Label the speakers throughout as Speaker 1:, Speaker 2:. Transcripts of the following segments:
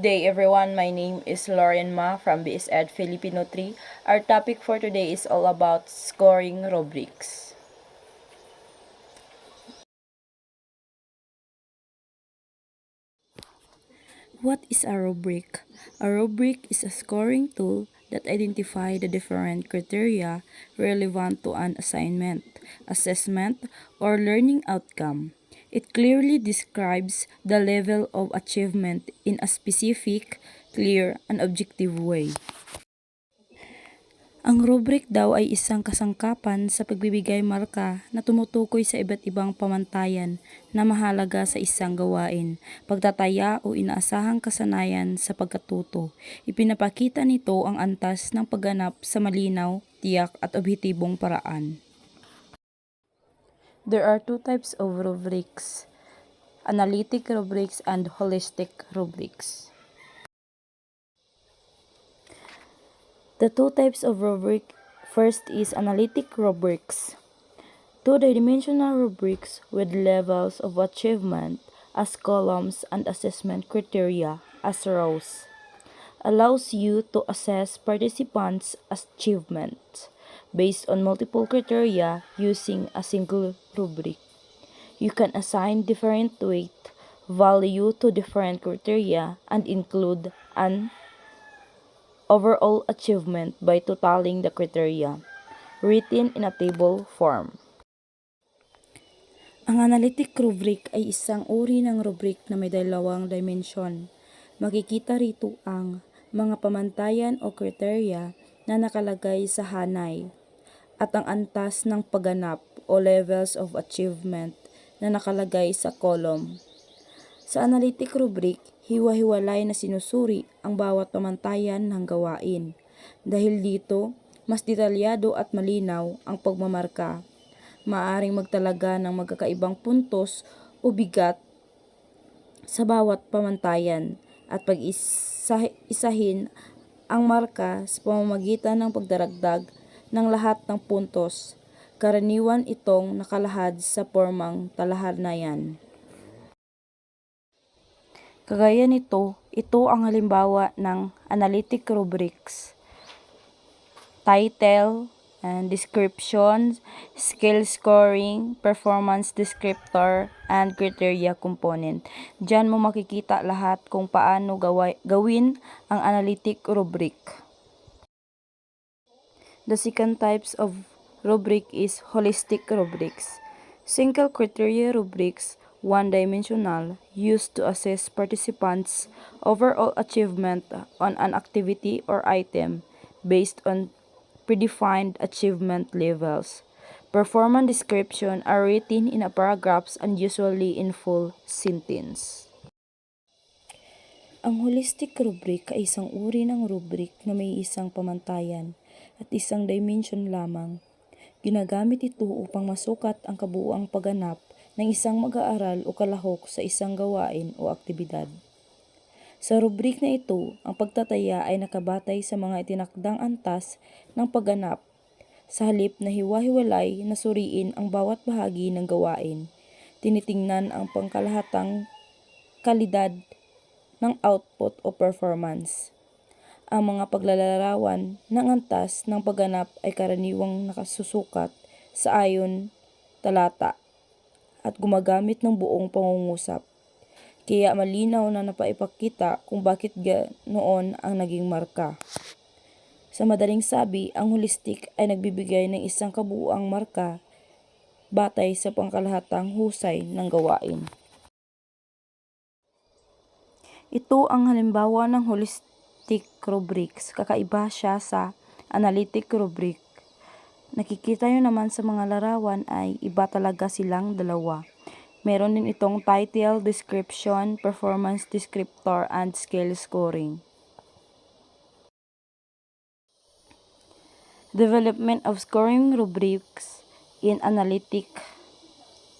Speaker 1: Good day everyone, my name is Lauren Ma from BSED Filipino 3. Our topic for today is all about scoring rubrics.
Speaker 2: What is a rubric? A rubric is a scoring tool that identifies the different criteria relevant to an assignment, assessment, or learning outcome. It clearly describes the level of achievement in a specific, clear, and objective way. Ang rubric daw ay isang kasangkapan sa pagbibigay marka na tumutukoy sa iba't ibang pamantayan na mahalaga sa isang gawain, pagtataya o inaasahang kasanayan sa pagkatuto. Ipinapakita nito ang antas ng pagganap sa malinaw, tiyak at objektibong paraan.
Speaker 1: There are two types of rubrics, analytic rubrics and holistic rubrics.
Speaker 2: The two types of rubric, first is analytic rubrics. Two-dimensional rubrics with levels of achievement as columns and assessment criteria as rows allows you to assess participants' achievement based on multiple criteria using a single rubric. You can assign different weight value to different criteria and include an overall achievement by totaling the criteria, written in a table form. Ang analytic rubric ay isang uri ng rubric na may dalawang dimensyon. Makikita rito ang mga pamantayan o kriteria na nakalagay sa hanay at ang antas ng pagganap o levels of achievement na nakalagay sa column. Sa analytic rubric, hiwa-hiwalay na sinusuri ang bawat pamantayan ng gawain. Dahil dito, mas detalyado at malinaw ang pagmamarka. Maaring magtalaga ng magkakaibang puntos o bigat sa bawat pamantayan at pag-isahin ang marka sa pamamagitan ng pagdaragdag ng lahat ng puntos. Karaniwan itong nakalahad sa formang talahanayan. Kagaya nito, ito ang halimbawa ng analytic rubrics. Title and description, skill scoring, performance descriptor, and criteria component. Diyan mo makikita lahat kung paano gawin ang analytic rubric. The second types of rubric is holistic rubrics. Single criteria rubrics, one-dimensional, used to assess participants' overall achievement on an activity or item based on predefined achievement levels. Performance description are written in a paragraphs and usually in full sentence. Ang holistic rubric ay isang uri ng rubric na may isang pamantayan at isang dimension lamang. Ginagamit ito upang masukat ang kabuuang pagganap ng isang mag-aaral o kalahok sa isang gawain o aktibidad. Sa rubrik na ito, ang pagtataya ay nakabatay sa mga itinakdang antas ng pagganap sa halip na hiwa-hiwalay na suriin ang bawat bahagi ng gawain. Tinitingnan ang pangkalahatang kalidad ng output o performance. Ang mga paglalarawan ng antas ng pagganap ay karaniwang nakasusukat sa ayon talata at gumagamit ng buong pangungusap. Kaya malinaw na napaipakita kung bakit ganoon ang naging marka. Sa madaling sabi, ang holistic ay nagbibigay ng isang kabuuang marka batay sa pangkalahatang husay ng gawain. Ito ang halimbawa ng holistic rubrics. Kakaiba siya sa analytic rubric. Nakikita nyo naman sa mga larawan ay iba talaga silang dalawa. Meron din itong title, description, performance descriptor, and skill scoring. Development of scoring rubrics in analytic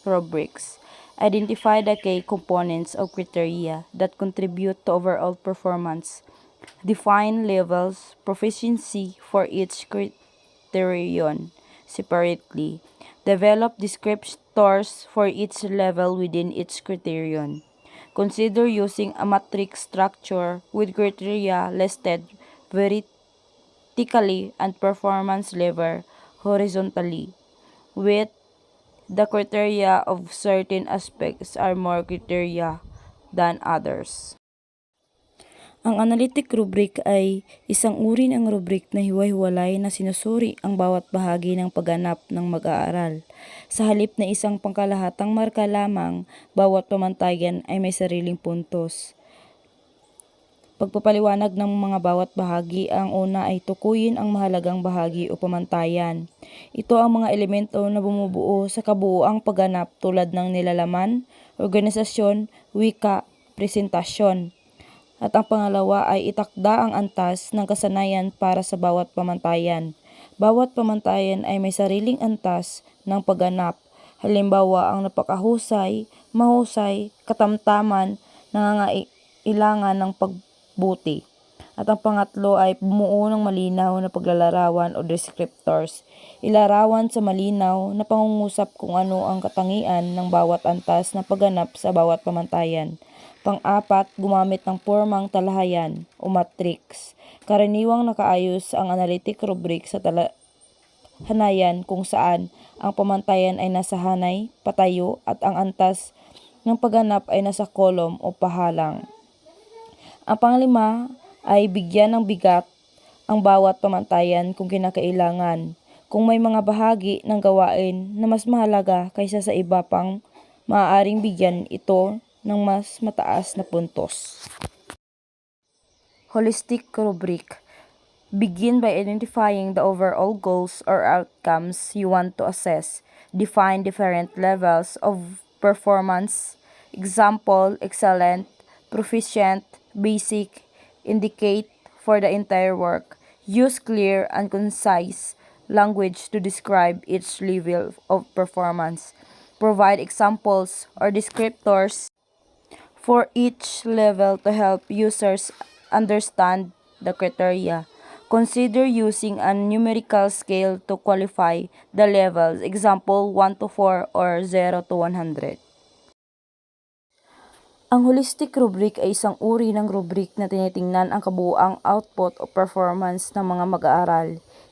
Speaker 2: rubrics. Identify the key components of criteria that contribute to overall performance. Define levels, proficiency for each criterion separately. Develop descriptors for each level within each criterion.
Speaker 1: Consider using a matrix structure with criteria listed vertically and performance lever horizontally, with the criteria of certain aspects are more criteria than others.
Speaker 2: Ang analytic rubric ay isang uri ng rubric na hiwa-hiwalay na sinusuri ang bawat bahagi ng pagganap ng mag-aaral. Sa halip na isang pangkalahatang marka lamang, bawat pamantayan ay may sariling puntos. Pagpapaliwanag ng mga bawat bahagi, ang una ay tukuyin ang mahalagang bahagi o pamantayan. Ito ang mga elemento na bumubuo sa kabuuang pagganap tulad ng nilalaman, organisasyon, wika, presentasyon. At ang pangalawa ay itakda ang antas ng kasanayan para sa bawat pamantayan. Bawat pamantayan ay may sariling antas ng pagganap. Halimbawa, ang napakahusay, mahusay, katamtaman, nangangailangan ng pagbuti. At ang pangatlo ay bumuo ng malinaw na paglalarawan o descriptors. Ilarawan sa malinaw na pangungusap kung ano ang katangian ng bawat antas ng pagganap sa bawat pamantayan. Pang-apat, gumamit ng pormang talahayan o matrix. Karaniwang nakaayos ang analytic rubric sa hanayan kung saan ang pamantayan ay nasa hanay, patayo at ang antas ng pagganap ay nasa kolom o pahalang. Ang panglima ay bigyan ng bigat ang bawat pamantayan kung kinakailangan. Kung may mga bahagi ng gawain na mas mahalaga kaysa sa iba pang, maaaring bigyan ito ng mas mataas na puntos. Holistic rubric. Begin by identifying the overall goals or outcomes you want to assess. Define different levels of performance. Example, excellent, proficient, basic, indicate for the entire work. Use clear and concise language to describe each level of performance. Provide examples or descriptors for each level to help users understand the criteria. Consider using a numerical scale to qualify the levels, example 1 to 4 or 0 to 100. Ang holistic rubric ay isang uri ng rubric na tinitingnan ang kabuuang output o performance ng mga mag-aaral,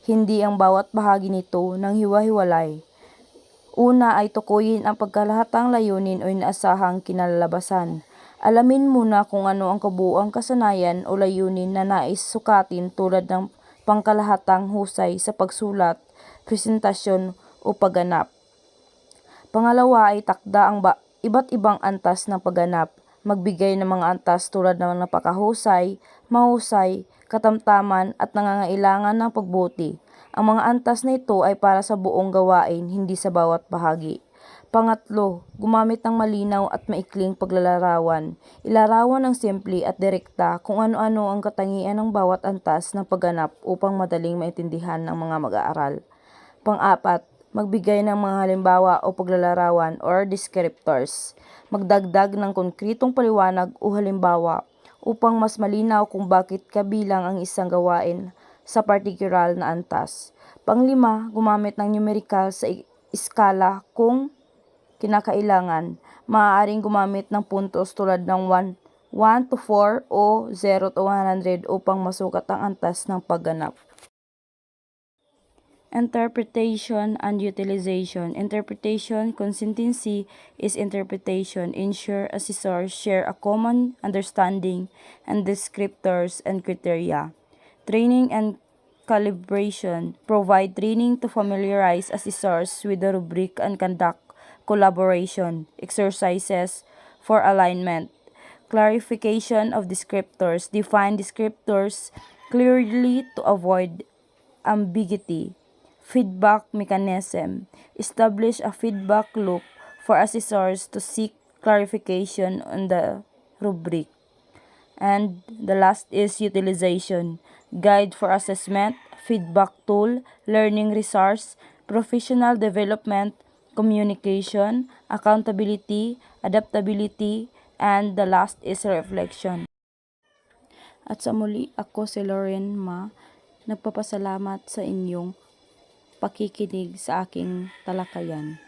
Speaker 2: hindi ang bawat bahagi nito ng hiwa-hiwalay. Una ay tukuyin ang pagkalahatang layunin o inaasahang kinalalabasan. Alamin muna kung ano ang kabuuang kasanayan o layunin na nais sukatin tulad ng pangkalahatang husay sa pagsulat, presentasyon o pagganap. Pangalawa ay takda ang iba't ibang antas ng pagganap. Magbigay ng mga antas tulad ng napakahusay, mahusay, katamtaman at nangangailangan ng pagbuti. Ang mga antas na ito ay para sa buong gawain, hindi sa bawat bahagi. Pangatlo, gumamit ng malinaw at maikling paglalarawan. Ilarawan ng simple at direkta kung ano-ano ang katangian ng bawat antas ng pagganap upang madaling maintindihan ng mga mag-aaral. Pang-apat, magbigay ng mga halimbawa o paglalarawan or descriptors. Magdagdag ng konkretong paliwanag o halimbawa upang mas malinaw kung bakit kabilang ang isang gawain sa partikular na antas. Panglima, gumamit ng numerical sa iskala kung kinakailangan. Maaaring gumamit ng puntos tulad ng 1 to 4 o 0 to 100 upang masukat ang antas ng pagganap. Interpretation and utilization. Interpretation consistency is interpretation. Ensure assessors share a common understanding and descriptors and criteria. Training and calibration. Provide training to familiarize assessors with the rubric and conduct collaboration exercises for alignment. Clarification of descriptors. Define descriptors clearly to avoid ambiguity. Feedback mechanism. Establish a feedback loop for assessors to seek clarification on the rubric. And the last is utilization. Guide for assessment, feedback tool, learning resource, professional development, communication, accountability, adaptability, and the last is reflection. At sa muli, ako si Lauren Ma, nagpapasalamat sa inyong pakikinig sa aking talakayan.